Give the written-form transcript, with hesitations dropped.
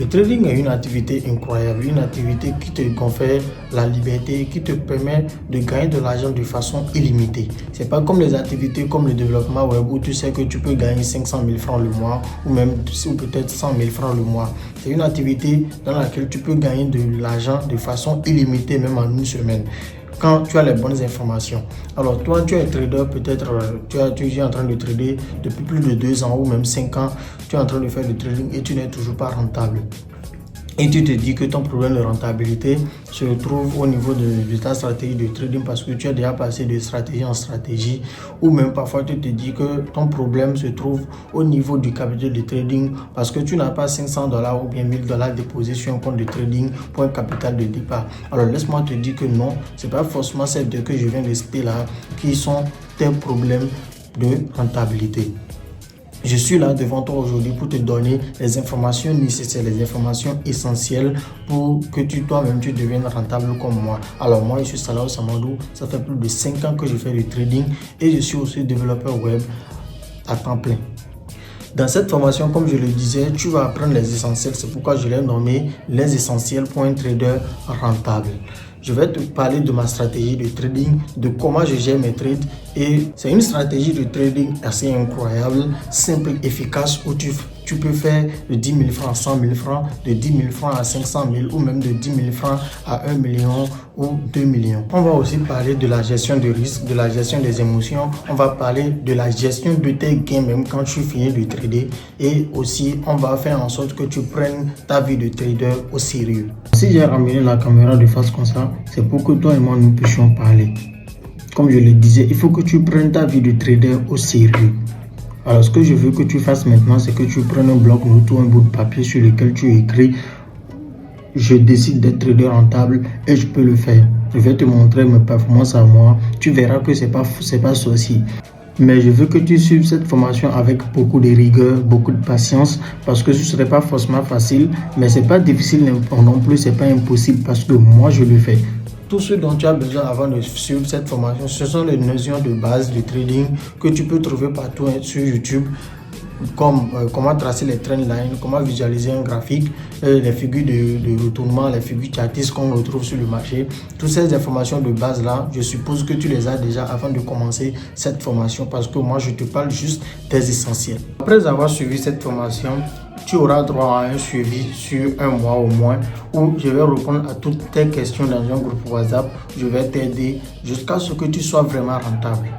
Le trading est une activité incroyable, une activité qui te confère la liberté, qui te permet de gagner de l'argent de façon illimitée. C'est pas comme les activités comme le développement web où tu sais que tu peux gagner 500 000 francs le mois ou peut-être 100 000 francs le mois. C'est une activité dans laquelle tu peux gagner de l'argent de façon illimitée, même en une semaine, quand tu as les bonnes informations. Alors toi, tu es trader, peut-être tu es en train de trader depuis plus de 2 ans ou même 5 ans, tu es en train de faire du trading et tu n'es toujours pas rentable. Et tu te dis que ton problème de rentabilité se trouve au niveau de ta stratégie de trading parce que tu as déjà passé de stratégie en stratégie, ou même parfois tu te dis que ton problème se trouve au niveau du capital de trading parce que tu n'as pas 500 $ ou bien 1000 $ déposés sur un compte de trading pour un capital de départ. Alors laisse-moi te dire que non, c'est pas forcément ces deux que je viens de citer là qui sont tes problèmes de rentabilité. Je suis là devant toi aujourd'hui pour te donner les informations nécessaires, les informations essentielles pour que toi-même tu deviennes rentable comme moi. Alors moi, je suis Salah Samadou, ça fait plus de 5 ans que je fais du trading et je suis aussi développeur web à temps plein. Dans cette formation, comme je le disais, tu vas apprendre les essentiels. C'est pourquoi je l'ai nommé les essentiels pour un trader rentable. Je vais te parler de ma stratégie de trading, de comment je gère mes trades. Et c'est une stratégie de trading assez incroyable, simple, efficace, où tu peux faire de 10 000 francs à 100 000 francs, de 10 000 francs à 500 000 ou même de 10 000 francs à 1 million ou 2 millions. On va aussi parler de la gestion de risque, de la gestion des émotions. On va parler de la gestion de tes gains même quand tu finis de trader. Et aussi, on va faire en sorte que tu prennes ta vie de trader au sérieux. Si j'ai ramené la caméra de face comme ça, c'est pour que toi et moi nous puissions parler. Comme je le disais, il faut que tu prennes ta vie de trader au sérieux. Alors ce que je veux que tu fasses maintenant, c'est que tu prennes un bloc-notes ou un bout de papier sur lequel tu écris « Je décide d'être trader rentable et je peux le faire ». Je vais te montrer mes performances à moi. Tu verras que c'est pas sorcier. Mais je veux que tu suives cette formation avec beaucoup de rigueur, beaucoup de patience, parce que ce ne serait pas forcément facile, mais ce n'est pas difficile non plus, ce n'est pas impossible, parce que moi je le fais. Tout ce dont tu as besoin avant de suivre cette formation, ce sont les notions de base de trading que tu peux trouver partout sur YouTube, comme comment tracer les trend lines, comment visualiser un graphique, les figures de retournement, les figures chartistes qu'on retrouve sur le marché. Toutes ces informations de base là, je suppose que tu les as déjà avant de commencer cette formation, parce que moi je te parle juste des essentiels. Après avoir suivi cette formation, tu auras droit à un suivi sur un mois au moins où je vais répondre à toutes tes questions dans un groupe WhatsApp. Je vais t'aider jusqu'à ce que tu sois vraiment rentable.